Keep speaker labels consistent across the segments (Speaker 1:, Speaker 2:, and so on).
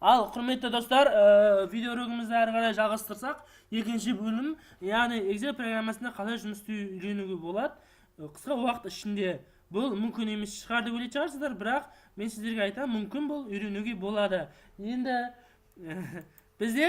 Speaker 1: Al құрметті достар, видеоролигімізді әрі қарай жалғастырсақ, екінші бөлім, яғни Excel программасында қалай жұмыс істеуді үйренуге болады. Қысқа уақыт ішінде бұл мүмкін емес шығар деп ойлайтын шығарсыздар, бірақ мен сіздерге айтамын, мүмкін бұл үйренуге болады. Енді бізде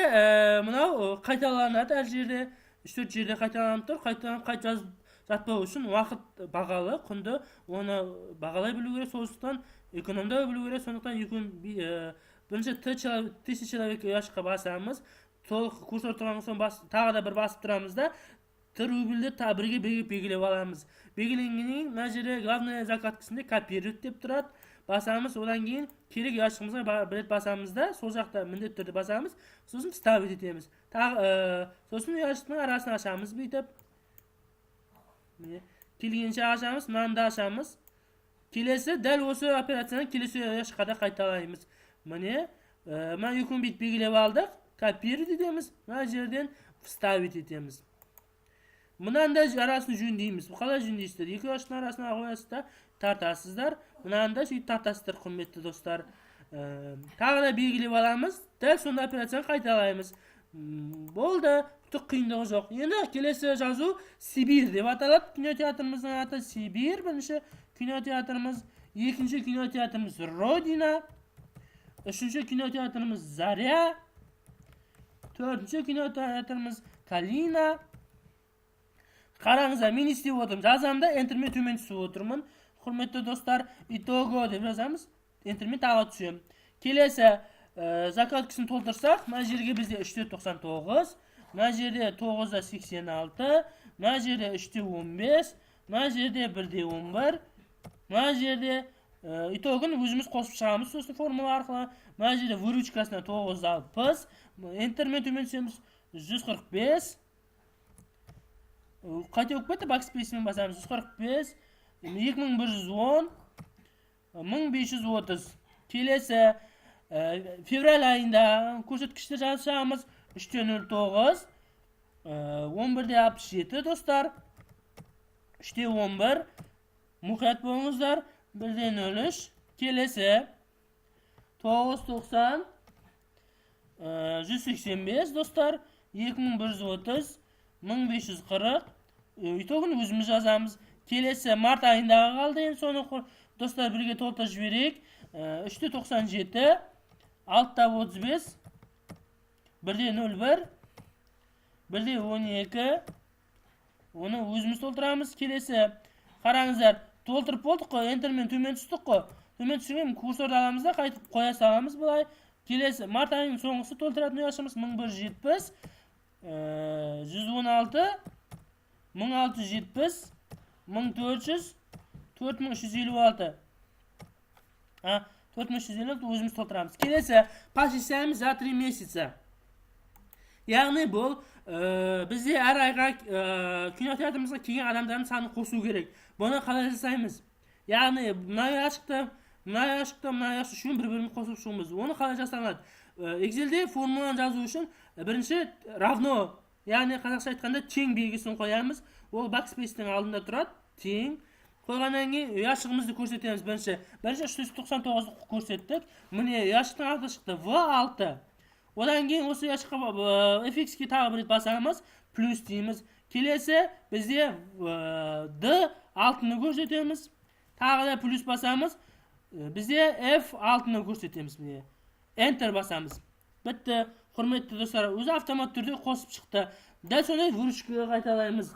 Speaker 1: мынау қайталанады әр жерде, 3-4 жерде қайталанып тұр. Қайта жазып жатпау үшін уақыт бағалы, құнды, оны бағалай білу керек, сондықтан экономдай білу керек, сондықтан бірінші тысяча человек яшыққа басамыз, толық курсор тұрған соң тағы да бір басып тұрамыз да, рубльді бірге белгілеп аламыз. Белгіленгеннен кейін мына жерде главная закаткасында копировать деп тұрады. Басамыз, одан кейін керек яшығымызға бір рет басамыз да, сол жақта міндетті түрде басамыз, сосын вставить етеміз. Сосын яшықтың арасын ашамыз бүйтіп. Келгенше ашамыз, мынаны да ашамыз. Келесі дәл осы операцияны келесі яшыққа да қайталаймыз. Міне, мына екеуін бүйтіп белгілеп алдық, копировать етеміз, мына жерден вставить етеміз. Мынаны да арасын жөндейміз. Қалай жөндейсіздер? Екі яшықтың арасына қоясыздар, тартасыздар. Мынаны да сөйтіп тартасыздар, құрметті достар. Тағы да белгілеп аламыз, дәл сонда операцияны қайталаймыз. Болды, түк қиындығы жоқ. Енді келесі жазу Сибир деп аталады. Кинотеатрымыздың аты Сибир, бірінші кинотеатрымыз, екінші кинотеатрымыз Родина, үшінші кинотеатрымыз Заря, төртінші кинотеатрымыз Калина. Қараңыздар, мен істеп отырмын. Жазамда энтермен төмен түсіп отырмын. Құрметті достар, итого деп жазамыз. Энтермен тағы түсем. Келесі закаткасын толтырсақ, мына жерге бізде 399, мына жерде 9-да 86, мына жерде 3-те 15, мына жерде 1-де 11, мына жерде итогын өзіміз қосып шығамыз сосын формула арқылы. Мына жерде выручкасына 960, энтермен төмен түсеміз 145. Қате өкіп кетті, бакспейсмен басамыз 145, 2110, 1530. Келесі февраль айында көрсеткішті жазамыз 3-те 09, 11-де 67 достар, 3-те 11, мұқият болыңыздар, 1-де 03. Келесі 990, 185 достар, 2130, 1540. Итогын өзіміз жазамыз. Келесі март айындағы қалды, енді соны достар бірге толтырып жіберейік. 3-те 97, 6-та 35, 1-де 01, 1-де 12. Оны өзіміз толтырамыз. Келесі қараңыздар, толтырып болдық қой, энтермен төмен түстік қой. Төмен түсірген курсорды аламыз да, қайтып қоя саламыз былай. Келесі март айының соңғысы толтыратын яшымыз 1170, 116, 1670, 1400, 4356. 4356 өзіміз толтырамыз. Келесі посчитаем за 3 месяца. Яғни бұл бізде әр айға кинотеатрымызға келген адамдардың саны қосу керек. Бұны қалай жасаймыз? Яғни мына яшықты үшін бір бөлім қосып шығымыз. Оны қалай жасалады? Excel'де формуланы жазу үшін бірінші равно, яғни қазақша айтқанда тең белгісін қоямыз. Ол бакспейстің алдында тұрады, тең. Қойғаннан кейін яшығымызды көрсетеміз. Бірінші 399-ды көрсеттік. Міне яшықтың аты шықты V6. Одан кейін осы яшыққа fx-ке тағы бір рет басамыз, плюс дейміз. Келесі бізде D6-ны көрсетеміз. Тағы да плюс басамыз. Бізде F6-ны көрсетеміз. Enter басамыз. Бітті. Құрметті достар, өзі автомат түрде қосып шықты. Дәл сондай выручкаға қайталаймыз.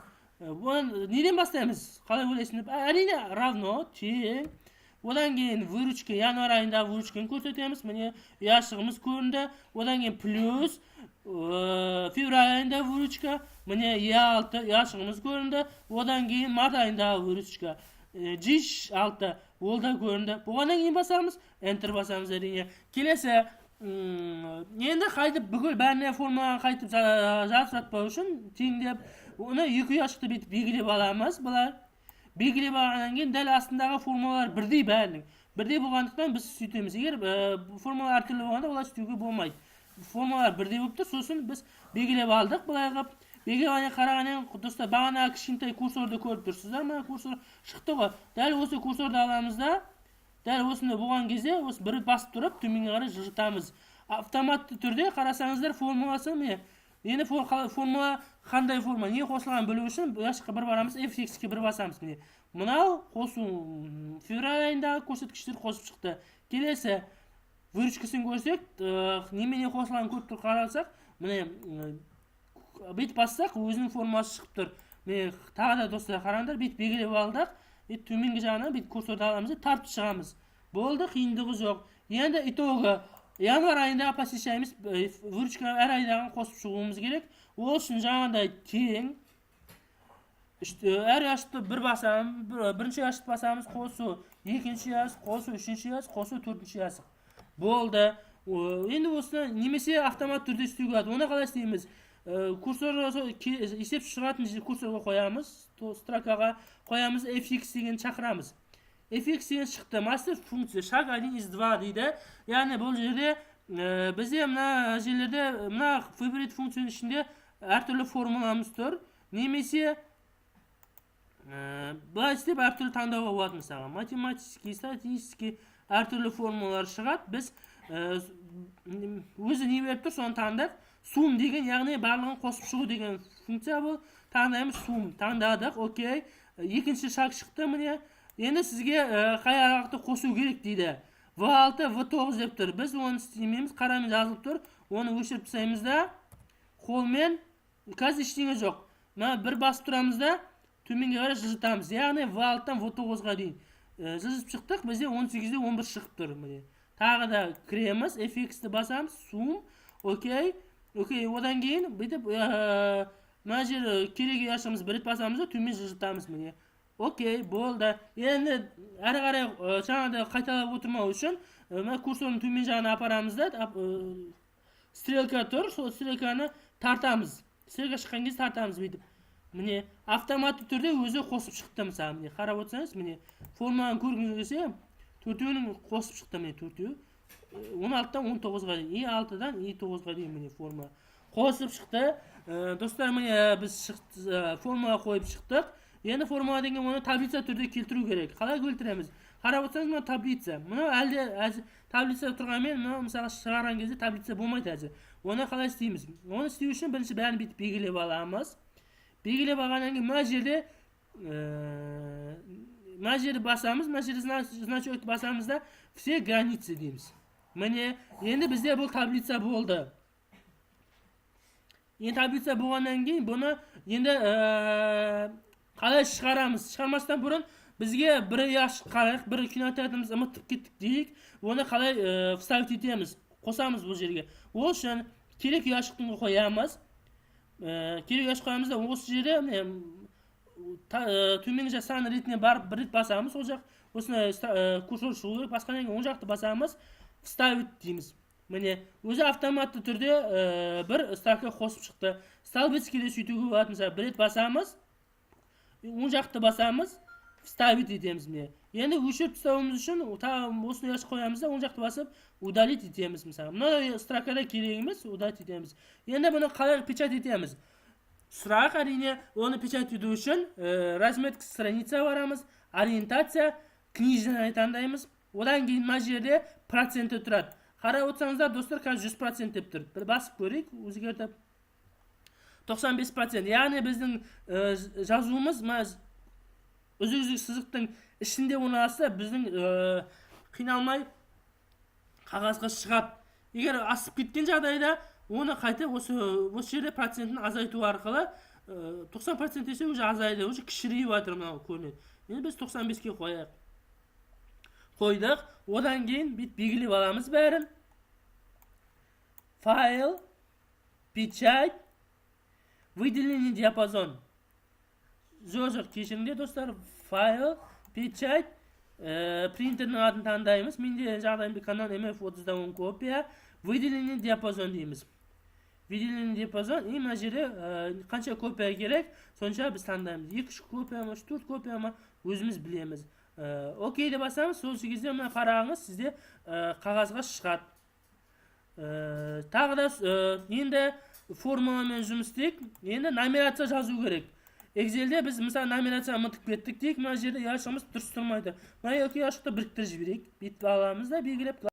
Speaker 1: Неден бастаймыз? Қалай ойлайсың? Әрине равно, тең. Одан кейін выручка, январь айында выручканы көрсетеміз. Міне яшығымыз көрінді. Одан кейін плюс, февраль айында выручка. Міне E6 яшығымыз көрінді. Одан кейін март айында выручка. G6 ол да көрінді. Бұғаннан кейін басамыз, enter басамыз әрине. Келесі, енді қайтып бүкіл бәріне формуланы қайтып жазып жатпау үшін теңдеп, оны екі яшықты бетіп белгілеп аламыз. Бұлар белгілеп алғаннан кейін дәл астындағы формулалар бірдей бәрінің. Бірдей болғандықтан біз сөйтеміз. Егер формулалар әртүрлі болғанда олай істеуге болмайды. Формулалар бірдей болып тұр, сосын біз белгілеп алдық. Бұлай қылып белгілеп қарағаннан достар, бағана кішкентай курсорды көріп тұрсыздар. Мына курсор шықты ғой. Дәл осы курсорды аламыз да, Дәл осында болған кезде осы бір басып тұрып төменге қарай жылжытамыз. Автоматты түрде қарасаңыздар формуласы міне. Енді формула қандай формула, не қосылған білу үшін бұл жаққа бір барамыз, F(x)ке бір басамыз міне. Мынау қосу февраль айындағы көрсеткіштер қосып шықты. Келесі выручкасын көрсек, немене қосылған көріп тұр қарасақ, міне бет бассақ өзінің формуласы шығып тұр. Міне тағы да достар қараңдар, бет белгілеп алдық. Төменгі жағынан бет курсорды аламыз, тартып шығамыз. Болды, қиындығы жоқ. Енді итоғы январь айында посещаемыз, выручка әр айдағын қосып шығуымыз керек. Ол үшін жаңағыдай тең әр яшықты бір басамыз, бірінші яшықты басамыз, қосу, екінші яшық, қосу, үшінші яшық, қосу, төртінші яшық. Болды. Енді осыны немесе автомат түрде істеуге болады. Оны қалай істейміз? Курсор есеп шығатын курсорға қоямыз, строкаға қоямыз, fx деген шақырамыз. fx деген шықты, мастер функция, шаг 1 из 2 дейді. Яғни бұл жерде бізде мына жерлерде мына favorite функцияның ішінде әртүрлі формуламыз тұр. Немесе бұлай істеп әртүрлі таңдауға болады. Мысалы математический, статистический әртүрлі формулалар шығады. Біз өзі не беріп тұр, соны таңдап, сум деген, яғни барлығын қосып шығу деген функция бұл. Таңдаймыз, сум таңдадық, окей. Екінші шаг шықты міне. Енді сізге қай арақты қосу керек дейді. V6, V9 деп тұр. Біз оны істемейміз, қарамен жазылып тұр. Оны өшіріп тастаймыз да, қолмен қазір ештеңе жоқ. Бір басып тұрамыз да, төменге қарай жылжытамыз. Яғни V6-тан V9-ға дейін жылжып шықтық, бізде 18-де 11 шығып тұр. Тағы да кіреміз, fx-ті басамыз, сум, окей. Одан кейін бүйтіп мына жер керек яшығымыз бір рет басамыз да, төмен жылжытамыз міне. Окей, болды. Енді әрі қарай жаңағыдай қайталап отырмау үшін курсорның төмен жағына апарамыз да, стрелка тұр, сол стрелканы тартамыз. Стрелка шыққан кезде тартамыз бүйтіп. Міне автоматты түрде өзі қосып шықты. Мысалы міне қарап отырсаңыз, міне формуланы көргіңіз келсе, төртеуінің қосып шықты міне төртеу. 16-дан 19-ға дейін, E6-дан E9-ға дейін міне формула қосып шықты. Достар, міне біз формула қойып шықтық. Енді формула деген оны таблица түрде келтіру керек. Қалай келтіреміз? Қарап отырсаңыз, мына таблица. Мына әлде таблица тұрғанмен, мына мысалы шығарған кезде таблица болмайды әзір. Оны қалай істейміз? Оны істеу үшін бірінші бәрін бүйтіп белгілеп аламыз. Белгілеп алғаннан кейін мына жерді басамыз, мына жерді значокты басамыз да, все границы дейміз. Міне, енді бізде бұл таблица болды. Енді таблица болғаннан кейін бұны енді қалай шығарамыз? Шығармастан бұрын бізге бір яшық қарайық, бір кинотеатрымыз ұмытып кеттік дейік. Оны қалай вставить етеміз? Қосамыз бұл жерге. Ол үшін керек яшықтың қоямыз. Керек яшық қоямыз да осы жерде төменгі жақ сан ретіне барып бір рет басамыз. Ол жақ осыны курсор шығу керек. Басқаннан кейін оң жақты басамыз. Вставить дейміз. Міне, өзі автоматты түрде бір строка қосып шықты. Столбецкийде сөйтуге болады. Мысалы, бір рет басамыз, оң жақты басамыз, вставить етеміз. Енді өшіріп тастауымыз үшін осыны яшық қоямыз да, оң жақты басып, удалить етеміз. Мысалы, мына строкада керек емес, удалить етеміз. Енді бұны қалай печать етеміз? Сұрақ әрине, оны печать ету үшін разметка страница барамыз, ориентация, книжный таңдаймыз. Одан кейін мына жерде проценті тұрады. Қарап отырсаңыздар, достар, қазір 100% деп тұр. Бір басып көрейік, өзгертіп. 95%. Яғни біздің жазуымыз үзік-үзік сызықтың ішінде орналасса, біздің қиналмай қағазға шығады. Егер асып кеткен жағдайда, оны қайтып осы жерде процентін азайту арқылы 90% десе уже азайды, уже кішірейіп жатыр мынау көрінеді. Енді біз 95-ке қояйық. Қойдық, одан кейін белгілеп аламыз бәрін. Файл, печать, выделение диапазон. Жоқ, кешіріңдер достар, файл, печать, принтердің атын таңдаймыз. Менде жағдайымды канал MF30-дан копия, выделение диапазон дейміз. Выделение диапазон, и мына жерде қанша копия керек, сонша біз таңдаймыз. 2 копия ма, 4 копия ма, өзіміз білеміз. Окей деп басамыз, сол кезде мына қарағыңыз сізде қағазға шығады. Тағы да енді формуламен жұмыс істейік. Енді нумерация жазу керек. Excel'de biz mesela numeratsiyani unutib ketdik deylik, mana bu yerda yoshimiz durust turmaydi. Mana yoki yoshlikda biriktirib jibrik. Bitta alamizda belgilab